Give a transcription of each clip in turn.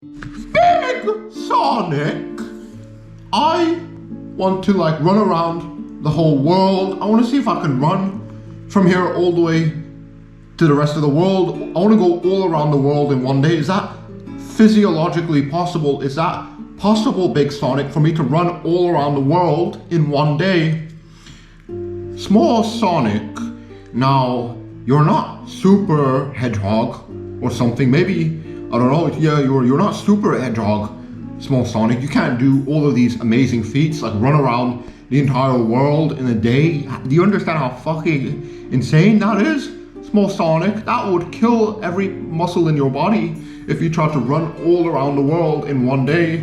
Big Sonic, I want to like run around the whole world. I want to see if I can run from here all the way to the rest of the world. I want to go all around the world in one day. Is that physiologically possible? Is that possible, Big Sonic, for me to run all around the world in one day? Small Sonic, now you're not Super Hedgehog or something. Maybe, I don't know, yeah, you're not Super Hedgehog, Small Sonic. You can't do all of these amazing feats, like run around the entire world in a day. Do you understand how fucking insane that is? Small Sonic, that would kill every muscle in your body if you tried to run all around the world in one day.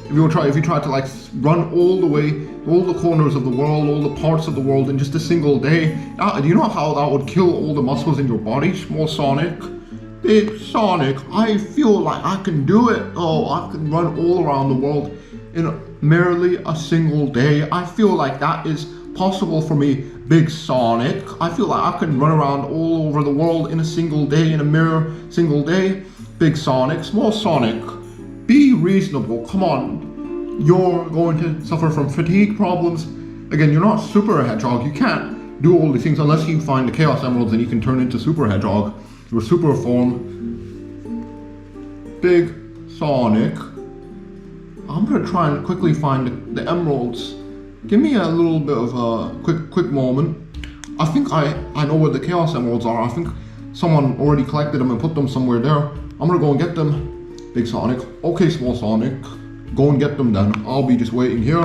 If you tried to like run all the way, all the corners of the world, all the parts of the world in just a single day, do you know how that would kill all the muscles in your body, Small Sonic? Big Sonic, I feel like I can do it. Oh, I can run all around the world in merely a single day. I feel like that is possible for me, Big Sonic. I feel like I can run around all over the world in a single day, in a mere single day. Big Sonic, Small Sonic, be reasonable. Come on, you're going to suffer from fatigue problems. Again, you're not Super Hedgehog. You can't do all these things unless you find the Chaos Emeralds and you can turn into Super Hedgehog, your super form. Big Sonic, I'm gonna try and quickly find the emeralds. Give me a little bit of a quick moment. I think I know where the Chaos Emeralds are. I think someone already collected them and put them somewhere there. I'm gonna go and get them. Big Sonic. Okay, Small Sonic. Go and get them then. I'll be just waiting here.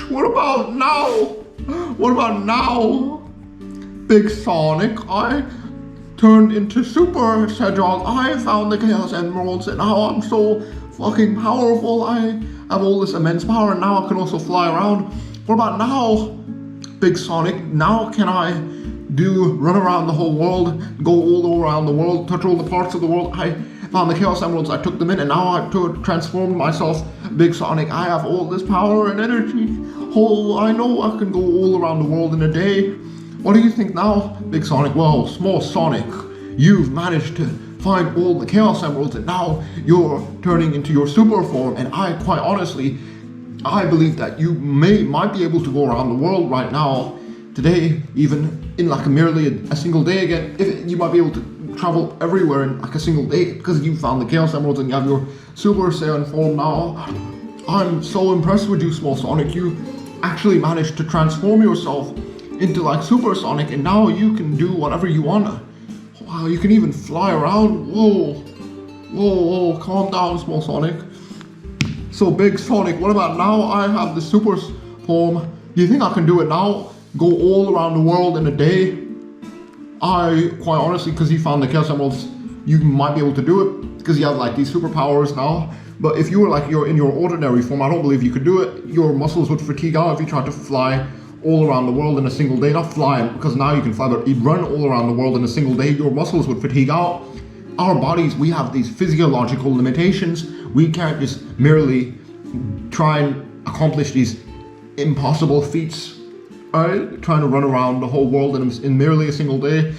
What about now? What about now? Big Sonic, I turned into Super Hedgehog. I found the Chaos Emeralds and now I'm so fucking powerful. I have all this immense power and now I can also fly around. What about now, Big Sonic? Now can I run around the whole world, go all around the world, touch all the parts of the world? I found the Chaos Emeralds, I took them in, and now I've transformed myself, Big Sonic. I have all this power and energy. Oh, I know I can go all around the world in a day. What do you think now, Big Sonic? Well, Small Sonic, you've managed to find all the Chaos Emeralds, and now you're turning into your super form, and I quite honestly, I believe that you might be able to go around the world right now, today, even in like merely a single day again. If you might be able to travel everywhere in like a single day because you found the Chaos Emeralds and you have your Super Saiyan form now. I'm so impressed with you, Small Sonic. You actually managed to transform yourself into like Super Sonic, and now you can do whatever you want. Wow, you can even fly around. Whoa, calm down, Small Sonic. So Big Sonic, what about now? I have the super form. Do you think I can do it now? Go all around the world in a day? I quite honestly, because you found the Chaos Emeralds, you might be able to do it because you have like these superpowers now. But if you were like in your ordinary form, I don't believe you could do it. Your muscles would fatigue out if you tried to fly all around the world in a single day. Not fly, because now you can fly, but you'd run all around the world in a single day. Your muscles would fatigue out. Our bodies, we have these physiological limitations. We can't just merely try and accomplish these impossible feats, right? Trying to run around the whole world in merely a single day.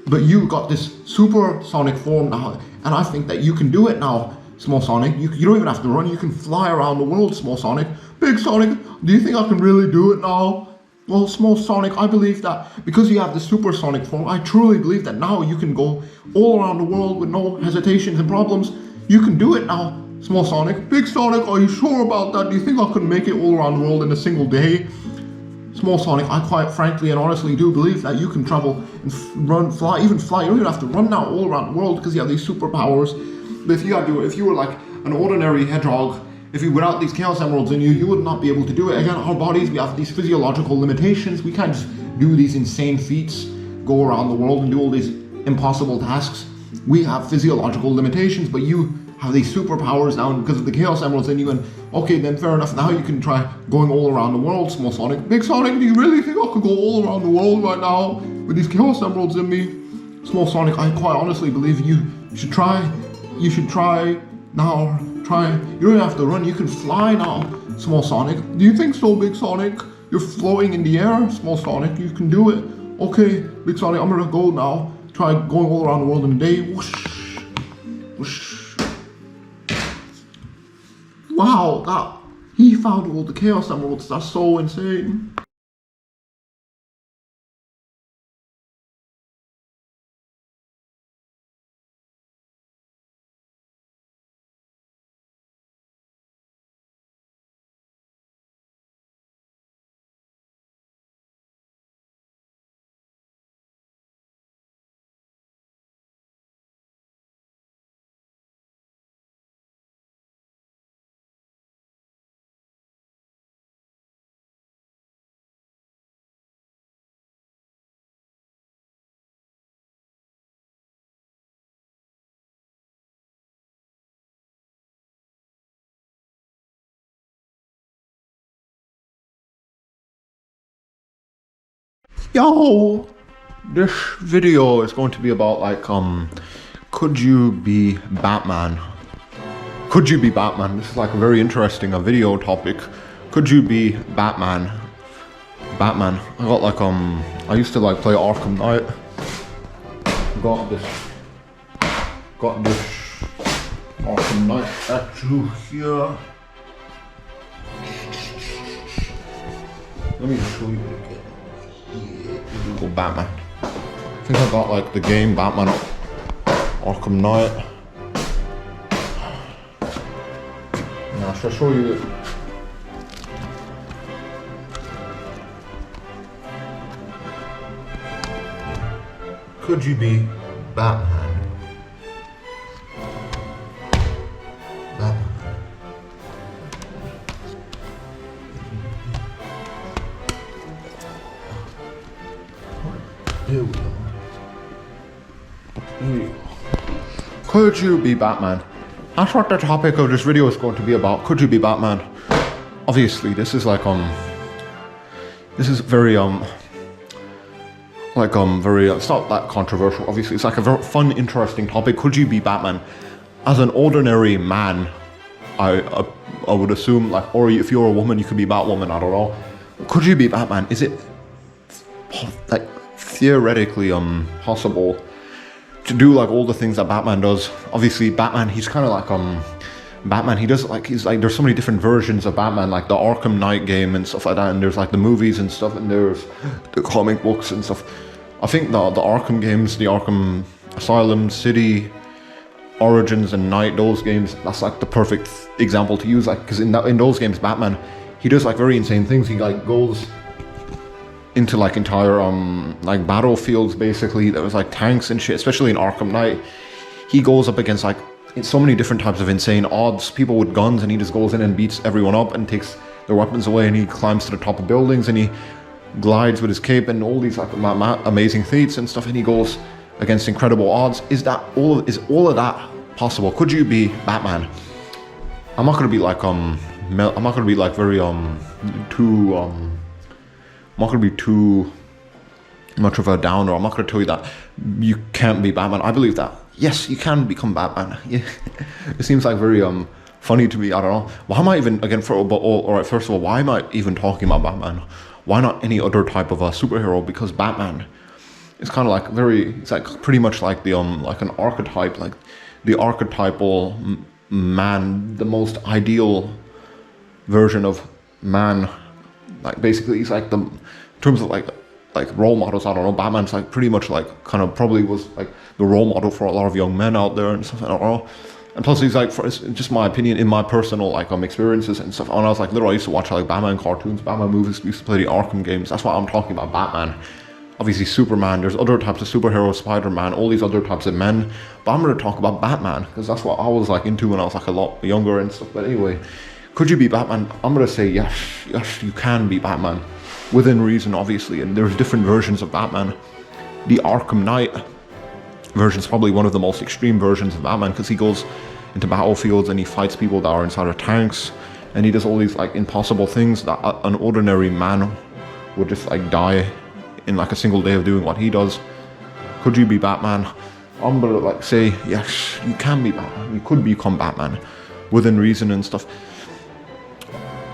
But you got this Super Sonic form now, and I think that you can do it now, Small Sonic. You don't even have to run, you can fly around the world, Small Sonic. Big Sonic, do you think I can really do it now? Well, Small Sonic, I believe that because you have the Super Sonic form, I truly believe that now you can go all around the world with no hesitations and problems. You can do it now, Small Sonic. Big Sonic, are you sure about that? Do you think I could make it all around the world in a single day? Small Sonic, I quite frankly and honestly do believe that you can travel and fly. You don't even have to run now all around the world because you have these superpowers. But if you were like an ordinary hedgehog, without these Chaos Emeralds in you, you would not be able to do it. Again, our bodies, we have these physiological limitations. We can't just do these insane feats, go around the world and do all these impossible tasks. We have physiological limitations, but you have these superpowers now because of the Chaos Emeralds in you, and okay, then fair enough. Now you can try going all around the world, Small Sonic. Big Sonic, do you really think I could go all around the world right now with these Chaos Emeralds in me? Small Sonic, I quite honestly believe you should try. You should try now. Try. You don't have to run. You can fly now, Small Sonic. Do you think so, Big Sonic? You're floating in the air, Small Sonic. You can do it. Okay, Big Sonic, I'm gonna go now. Try going all around the world in a day. Whoosh, whoosh. Wow, he found all the Chaos Emeralds. That's so insane. Yo, this video is going to be about like could you be Batman? Could you be Batman? This is like a very interesting video topic. Could you be Batman? Batman. I got like I used to like play Arkham Knight. Got this Arkham Knight statue here. Let me show you again. Google Batman. I think I got like the game Batman Arkham Knight. Now should I show you it? Could you be Batman? Batman. Here we go. Could you be Batman? That's what the topic of this video is going to be about. Could you be Batman? Obviously, this is like this is very very it's not that controversial. Obviously, it's like a very fun, interesting topic. Could you be Batman? As an ordinary man, I would assume like, or if you're a woman, you could be Batwoman. I don't know. Could you be Batman? Is it like theoretically possible to do like all the things that Batman does? Obviously, Batman, he's kind of like Batman, he does like, he's like, there's so many different versions of Batman, like the Arkham Knight game and stuff like that, and there's like the movies and stuff, and there's the comic books and stuff. I think the Arkham games, the Arkham Asylum, City, Origins and Knight, those games, that's like the perfect example to use, like, because in those games, Batman, he does like very insane things. He like goes into like entire like battlefields, basically. There was like tanks and shit, especially in Arkham Knight. He goes up against like so many different types of insane odds, people with guns, and he just goes in and beats everyone up and takes their weapons away, and he climbs to the top of buildings and he glides with his cape and all these like amazing feats and stuff, and he goes against incredible odds. Is all of that possible? Could you be Batman? I'm not gonna be like I'm not gonna be like very too I'm not gonna be too much of a downer. I'm not gonna tell you that you can't be Batman. I believe that yes, you can become Batman. Yeah. It seems like very funny to me. I don't know. Why am I even alright, first of all, why am I even talking about Batman? Why not any other type of a superhero? Because Batman is kind of like it's like pretty much like the like an archetype, like the archetypal man, the most ideal version of man. Like basically he's like in terms of like role models, I don't know, Batman's like pretty much like kind of probably was like the role model for a lot of young men out there and stuff, I don't know. And plus he's like, it's just my opinion, in my personal like experiences and stuff, when I was like little, I used to watch like Batman cartoons, Batman movies, we used to play the Arkham games. That's why I'm talking about Batman. Obviously Superman, there's other types of superheroes, Spider-Man, all these other types of men, but I'm going to talk about Batman because that's what I was like into when I was like a lot younger and stuff. But anyway, could you be Batman? I'm going to say yes, you can be Batman, within reason obviously, and there's different versions of Batman. The Arkham Knight version is probably one of the most extreme versions of Batman because he goes into battlefields and he fights people that are inside of tanks, and he does all these like impossible things that an ordinary man would just like die in like a single day of doing what he does. Could you be Batman? I'm gonna like say yes, you can be Batman. You could become Batman within reason and stuff.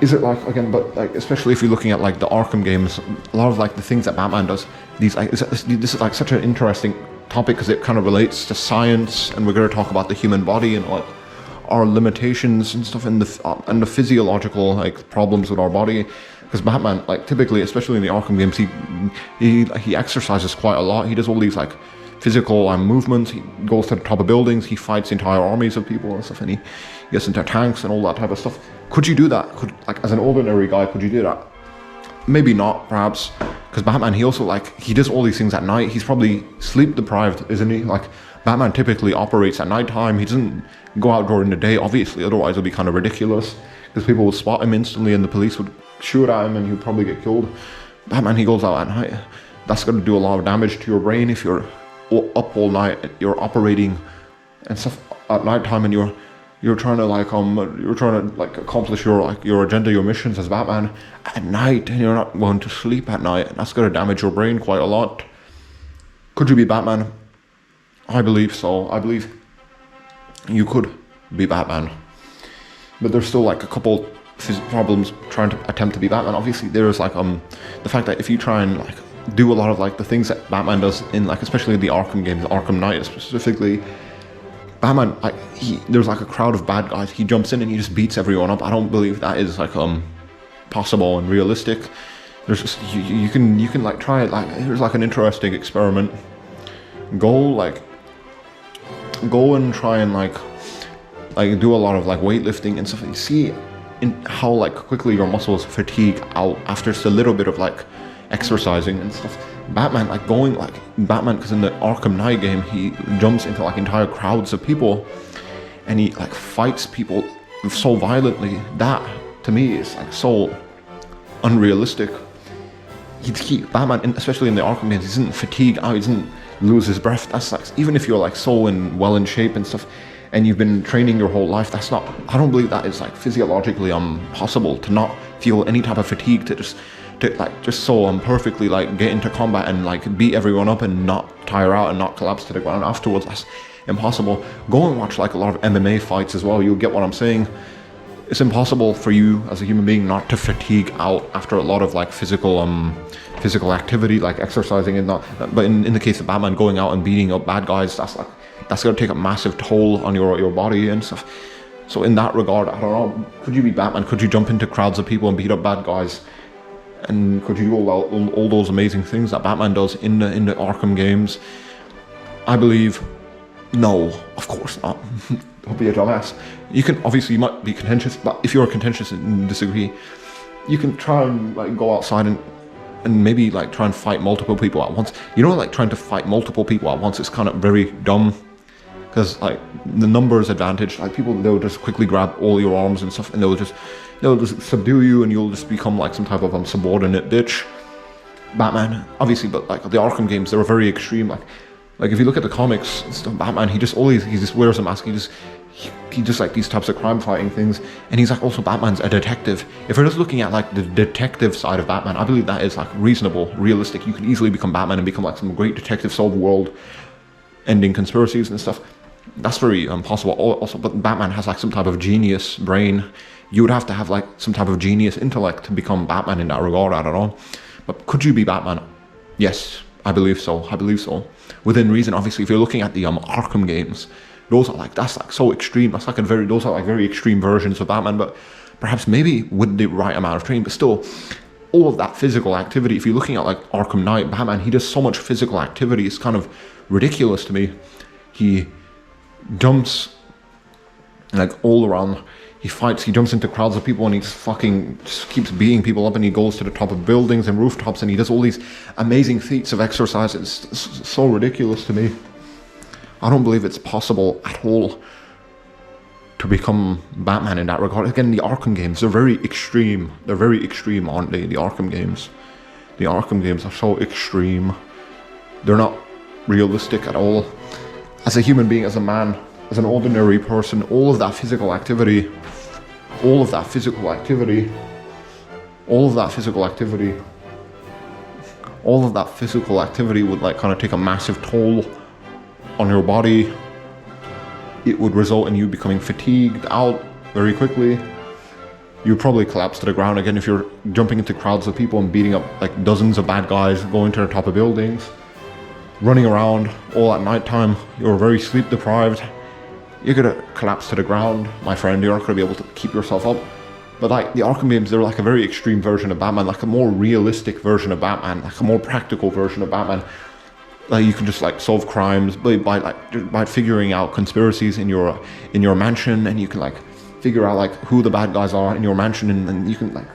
is it like, again, but like especially if you're looking at like the Arkham games, a lot of like the things that Batman does, these like this is like such an interesting topic because it kind of relates to science, and we're going to talk about the human body and like our limitations and stuff, and the physiological like problems with our body. Because Batman, like typically, especially in the Arkham games, he exercises quite a lot. He does all these like physical movements. He goes to the top of buildings. He fights entire armies of people and stuff, and he gets into tanks and all that type of stuff. Could you do that? Could, like, as an ordinary guy, could you do that? Maybe not, perhaps. Because Batman, he also like he does all these things at night. He's probably sleep deprived, isn't he? Like Batman typically operates at nighttime. He doesn't go out during the day, obviously. Otherwise, it'll be kind of ridiculous. Because people would spot him instantly, and the police would shoot at him, and he'd probably get killed. Batman, he goes out at night. That's going to do a lot of damage to your brain if you're up all night, you're operating and stuff at nighttime, and you're trying to like accomplish your agenda, your missions as Batman at night, and you're not going to sleep at night, and that's going to damage your brain quite a lot. Could you be Batman? I believe so. I believe you could be Batman, but there's still like a couple problems trying to attempt to be Batman. Obviously, there's like the fact that if you try and like do a lot of like the things that Batman does in like especially the Arkham games, Arkham Knight specifically, Batman, like there's like a crowd of bad guys. He jumps in and he just beats everyone up. I don't believe that is like possible and realistic. There's just you can like try it. Like here's like an interesting experiment. Go and try and like do a lot of like weightlifting and stuff. You see in how like quickly your muscles fatigue out after just a little bit of like exercising and stuff. Batman, because in the Arkham Knight game, he jumps into like entire crowds of people, and he like fights people so violently. That to me is like so unrealistic. Batman, especially in the Arkham games, he doesn't fatigue out. He doesn't lose his breath. That's like, even if you're like so well in shape and stuff, and you've been training your whole life, that's not. I don't believe that is like physiologically possible to not feel any type of fatigue, to just so perfectly like get into combat and like beat everyone up and not tire out and not collapse to the ground afterwards. That's impossible. Go and watch like a lot of MMA fights as well. You'll get what I'm saying. It's impossible for you as a human being not to fatigue out after a lot of like physical activity, like exercising and not. But in the case of Batman, going out and beating up bad guys, that's gonna take a massive toll on your body and stuff. So in that regard, I don't know. Could you be Batman? Could you jump into crowds of people and beat up bad guys? And could you do all those amazing things that Batman does in the Arkham games? I believe no, of course not. Don't be a dumbass. You might be contentious, but if you're contentious and disagree, you can try and like go outside and maybe like try and fight multiple people at once. You know, like trying to fight multiple people at once is kind of very dumb, because like the numbers advantage, like they'll just quickly grab all your arms and stuff, and they'll just subdue you, and you'll just become like some type of subordinate bitch. Batman, obviously, but like the Arkham games, they're very extreme. Like if you look at the comics and stuff, Batman, he just wears a mask. He just like these types of crime fighting things, and he's like also Batman's a detective. If you're just looking at like the detective side of Batman, I believe that is like reasonable, realistic. You can easily become Batman and become like some great detective, solve world-ending conspiracies and stuff. That's very possible. Also, but Batman has like some type of genius brain. You would have to have like some type of genius intellect to become Batman in that regard. I don't know. But could you be Batman? Yes, I believe so. Within reason, obviously. If you're looking at the Arkham games, those are like, that's like so extreme. Those are like very extreme versions of Batman. But perhaps maybe with the right amount of training. But still, all of that physical activity. If you're looking at like Arkham Knight, Batman, he does so much physical activity. It's kind of ridiculous to me. He jumps like all around. He fights, he jumps into crowds of people, and he just keeps beating people up, and he goes to the top of buildings and rooftops, and he does all these amazing feats of exercise. It's so ridiculous to me. I don't believe it's possible at all to become Batman in that regard. Again, the Arkham games, they're very extreme. They're very extreme, aren't they? The Arkham games. The Arkham games are so extreme. They're not realistic at all. As a human being, as a man, as an ordinary person, all of that physical activity would like kind of take a massive toll on your body. It would result in you becoming fatigued out very quickly. you'd probably collapse to the ground again if you're jumping into crowds of people and beating up like dozens of bad guys, going to the top of buildings, running around all at night time. You're very sleep deprived. You're gonna collapse to the ground, my friend. You're not gonna be able to keep yourself up. But like the Arkham games, they're like a very extreme version of Batman, like a more realistic version of Batman, like a more practical version of Batman. Like you can just like solve crimes by figuring out conspiracies in your mansion, and you can like figure out like who the bad guys are in your mansion, and you can like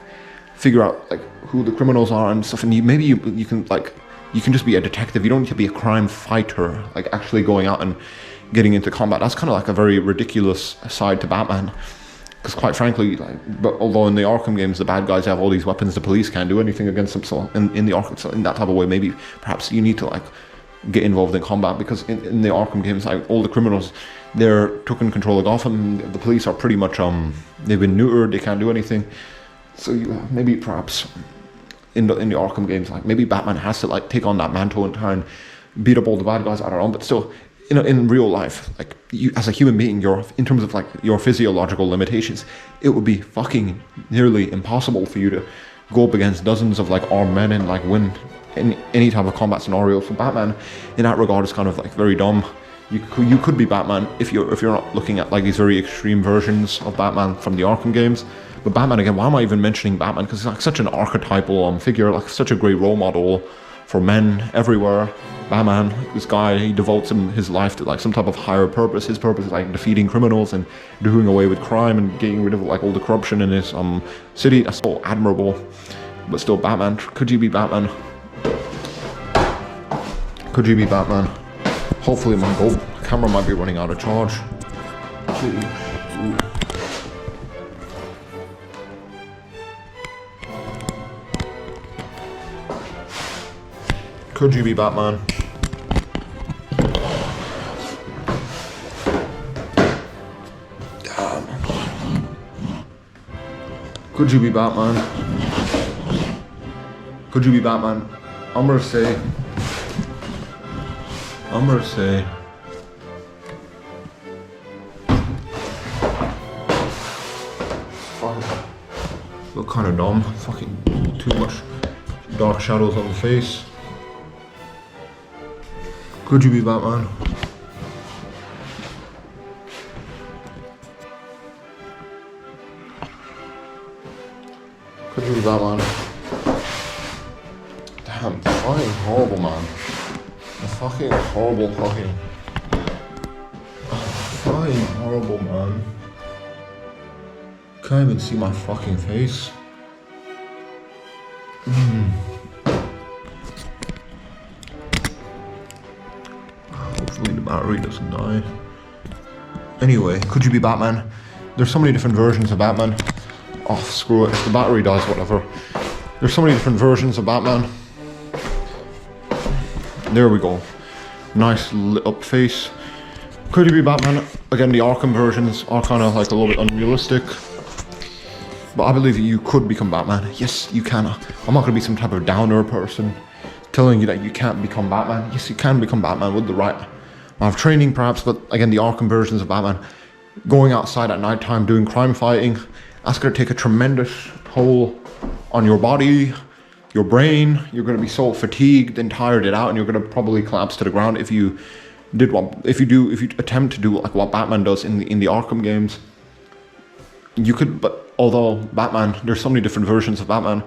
figure out like who the criminals are and stuff. And you can just be a detective. You don't need to be a crime fighter, like actually going out and getting into combat. That's kind of like a very ridiculous side to Batman. Because quite frankly, but although in the Arkham games the bad guys have all these weapons, the police can't do anything against them. So in the Arkham, so in that type of way, maybe perhaps you need to like get involved in combat, because in the Arkham games, like all the criminals, they're taken control of Gotham. The police are pretty much they've been neutered. They can't do anything. So maybe perhaps in the Arkham games, like maybe Batman has to like take on that mantle and try and beat up all the bad guys. I don't know, but still. In real life, like you as a human being, in terms of like your physiological limitations, it would be fucking nearly impossible for you to go up against dozens of like armed men and like win any type of combat scenario. So Batman, in that regard, is kind of like very dumb. You could be Batman if you're not looking at like these very extreme versions of Batman from the Arkham games. But Batman, again, why am I even mentioning Batman? Because he's like such an archetypal figure, like such a great role model for men everywhere. Batman, this guy, he devotes his life to like some type of higher purpose. His purpose is like defeating criminals and doing away with crime and getting rid of like all the corruption in his city. That's so admirable. But still, Batman, could you be Batman? Could you be Batman? Hopefully my camera might be running out of charge. Ooh. Could you be Batman? Damn. Could you be Batman? Could you be Batman? I'm gonna say. Fuck. Look kind of dumb. Fucking too much dark shadows on the face. Could you be Batman? Could you be Batman? Damn, fucking horrible, man. A fucking horrible fucking horrible, man. Can't even see my fucking face. Hopefully the battery doesn't die. Anyway, could you be Batman? There's so many different versions of Batman. Oh, screw it. If the battery dies, whatever. There's so many different versions of Batman. There we go. Nice lit up face. Could you be Batman? Again, the Arkham versions are kind of like a little bit unrealistic. But I believe you could become Batman. Yes, you can. I'm not going to be some type of downer person telling you that you can't become Batman. Yes, you can become Batman with the right amount of training, perhaps. But again, the Arkham versions of Batman, going outside at nighttime, doing crime fighting, that's going to take a tremendous toll on your body, your brain. You're going to be so fatigued and tired it out, and you're going to probably collapse to the ground if you attempt to do like what Batman does in the Arkham games. You could, but although Batman, there's so many different versions of Batman,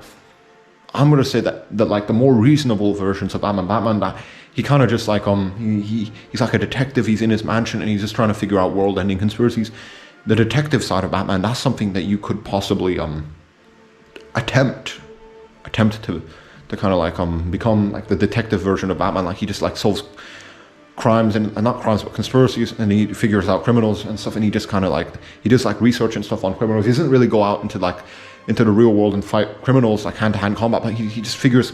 I'm gonna say that like the more reasonable versions of Batman, that he kind of just like he's like a detective. He's in his mansion and he's just trying to figure out world-ending conspiracies. The detective side of Batman, that's something that you could possibly attempt to kind of like become like the detective version of Batman. Like he just like solves crimes and not crimes but conspiracies, and he figures out criminals and stuff, and he just kind of like he does like research and stuff on criminals. He doesn't really go out into the real world and fight criminals like hand-to-hand combat, but he just figures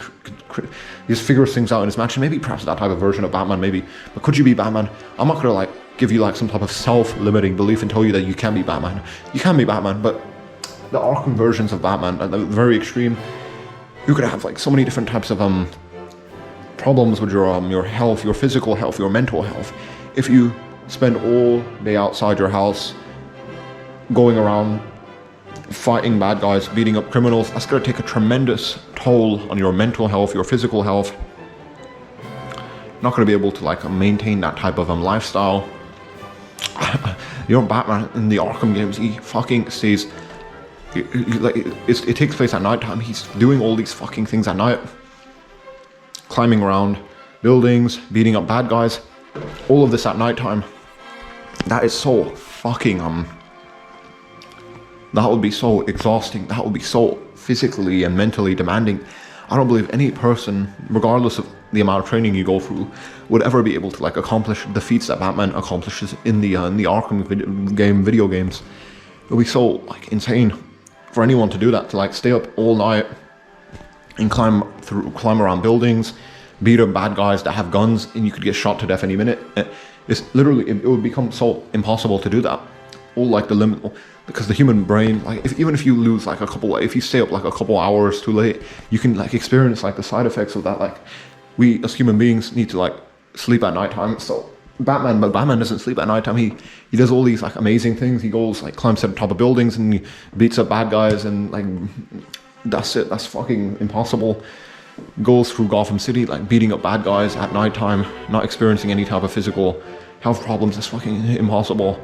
things out in his mansion. Maybe perhaps that type of version of Batman, maybe. But could you be Batman? I'm not gonna like give you like some type of self-limiting belief and tell you that you can be Batman. You can be Batman, but the Arkham versions of Batman are very extreme. You're gonna have like so many different types of problems with your health, your physical health, your mental health. If you spend all day outside your house, going around fighting bad guys, beating up criminals. That's gonna take a tremendous toll on your mental health, your physical health. Not gonna be able to like maintain that type of lifestyle. You know, Batman in the Arkham games, he fucking stays. Like it takes place at night time. He's doing all these fucking things at night, climbing around buildings, beating up bad guys, all of this at night time. That is so fucking that would be so exhausting. That would be so physically and mentally demanding. I don't believe any person, regardless of the amount of training you go through, would ever be able to like accomplish the feats that Batman accomplishes in the Arkham video games. It would be so like insane for anyone to do that, to like stay up all night and climb around buildings, beat up bad guys that have guns, and you could get shot to death any minute. It's literally, it would become so impossible to do that. All like the limit, because the human brain, like even if you lose like if you stay up like a couple hours too late, you can like experience like the side effects of that. Like we as human beings need to like sleep at nighttime. So Batman doesn't sleep at nighttime. He does all these like amazing things. He goes like climbs to the top of buildings and he beats up bad guys, and like that's it. That's fucking impossible. Goes through Gotham City like beating up bad guys at nighttime, not experiencing any type of physical health problems. That's fucking impossible.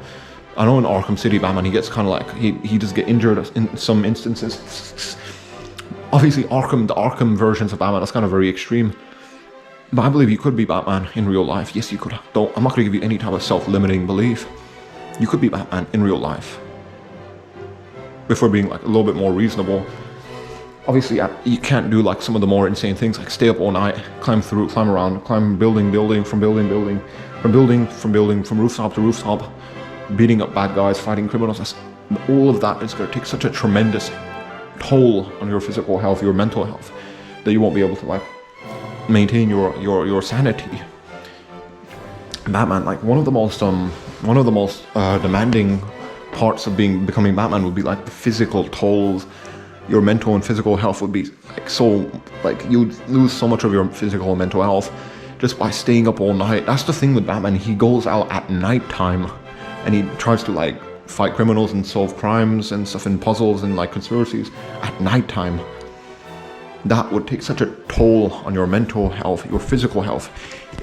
I know in Arkham City, Batman, he gets kind of like, he does get injured in some instances. Obviously, the Arkham versions of Batman, that's kind of very extreme. But I believe you could be Batman in real life. Yes, you could. Though I'm not going to give you any type of self-limiting belief. You could be Batman in real life. If we're being like a little bit more reasonable. Obviously, you can't do like some of the more insane things, like stay up all night, climb around, climb building, from rooftop to rooftop, beating up bad guys, fighting criminals. All of that is going to take such a tremendous toll on your physical health, your mental health, that you won't be able to like maintain your sanity. Batman, like one of the most demanding parts of becoming Batman would be like the physical tolls. Your mental and physical health would be like so, like you'd lose so much of your physical and mental health just by staying up all night. That's the thing with Batman. He goes out at nighttime and he tries to like fight criminals and solve crimes and stuff and puzzles and like conspiracies at nighttime. That would take such a toll on your mental health, your physical health,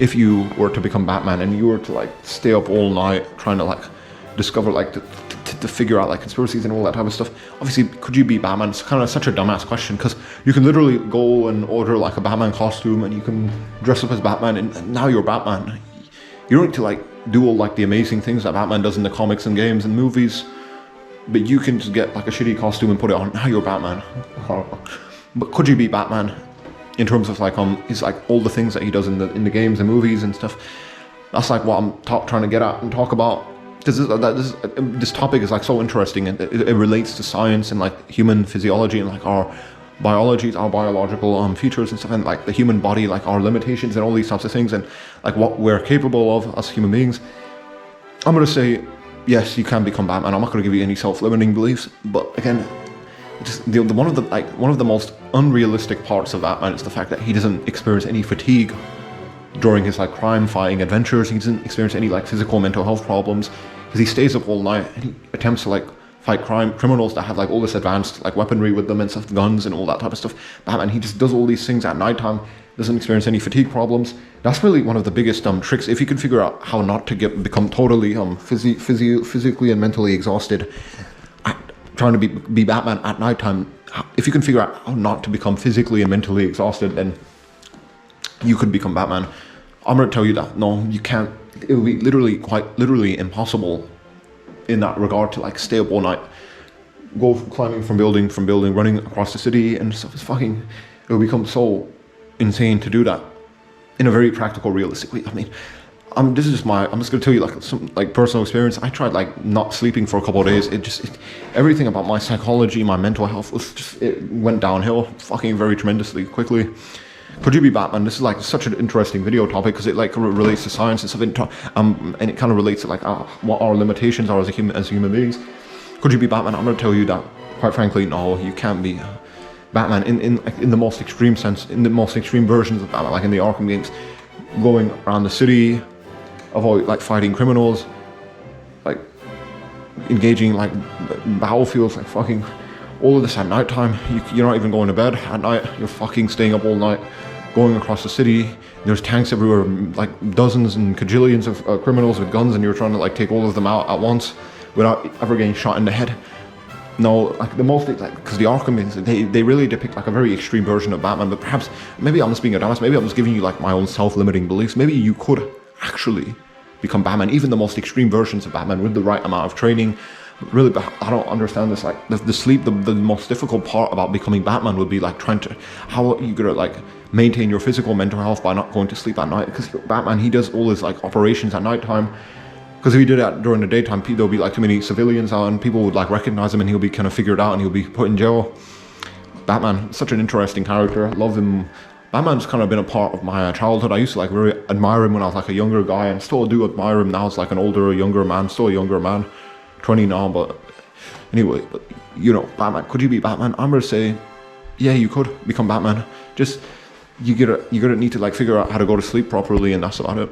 if you were to become Batman and you were to like stay up all night trying to like discover like to figure out like conspiracies and all that type of stuff. Obviously, could you be Batman? It's kind of such a dumbass question, because you can literally go and order like a Batman costume and you can dress up as Batman and now you're Batman. You don't need to like do all like the amazing things that Batman does in the comics and games and movies, but you can just get like a shitty costume and put it on. Now you're Batman. But could you be Batman in terms of like he's like all the things that he does in the games and movies and stuff? That's like what I'm trying to get at and talk about. This topic is like so interesting, and it relates to science and like human physiology and like our biology, our biological features and stuff, and like the human body, like our limitations and all these types of things, and like what we're capable of as human beings. I'm gonna say yes, you can become Batman. I'm not gonna give you any self-limiting beliefs, but again, one of the most unrealistic parts of Batman is the fact that he doesn't experience any fatigue during his like crime-fighting adventures. He doesn't experience any like physical mental health problems, because he stays up all night and he attempts to like fight criminals that have like all this advanced like weaponry with them and stuff, guns and all that type of stuff. Batman, he just does all these things at nighttime, doesn't experience any fatigue problems. That's really one of the biggest tricks. If you can figure out how not to become totally physically and mentally exhausted trying to be Batman at nighttime, if you can figure out how not to become physically and mentally exhausted, then you could become Batman. I'm going to tell you that no, you can't. It will be quite literally impossible in that regard to like stay up all night, go climbing from building, running across the city and stuff. It will become so insane to do that in a very practical, realistic way. I mean, I'm just going to tell you like some like personal experience. I tried like not sleeping for a couple of days. Everything about my psychology, my mental health it went downhill fucking very tremendously quickly. Could you be Batman? This is like such an interesting video topic, because it like relates to science and stuff, and it kind of relates to like what our limitations are as human beings. Could you be Batman? I'm going to tell you that quite frankly, no, you can't be Batman in the most extreme sense, in the most extreme versions of Batman, like in the Arkham games, going around the city, like fighting criminals, like engaging like battlefields, like fucking all of this at night time. You're not even going to bed at night. You're fucking staying up all night, going across the city. There's tanks everywhere, like dozens and cajillions of criminals with guns, and you're trying to like take all of them out at once without ever getting shot in the head. No, like the most, like, because the Arkham is, they really depict like a very extreme version of Batman, but perhaps, maybe I'm just being a dumbass, maybe I'm just giving you like my own self-limiting beliefs. Maybe you could actually become Batman, even the most extreme versions of Batman with the right amount of training. But really, I don't understand this, like, the sleep, the most difficult part about becoming Batman would be like trying to, how are you gonna like maintain your physical, mental health by not going to sleep at night? Because Batman, he does all his like operations at nighttime. Because if he did that during the daytime, there'll be like too many civilians out and people would like recognize him and he'll be kind of figured out and he'll be put in jail. Batman, such an interesting character. Love him. Batman's kind of been a part of my childhood. I used to like really admire him when I was like a younger guy, and still do admire him now as like an older, younger man, still a younger man. 20 now, but anyway, but, you know, Batman, could you be Batman? I'm gonna say, yeah, you could become Batman. Just, you're gonna need to like figure out how to go to sleep properly, and that's about it.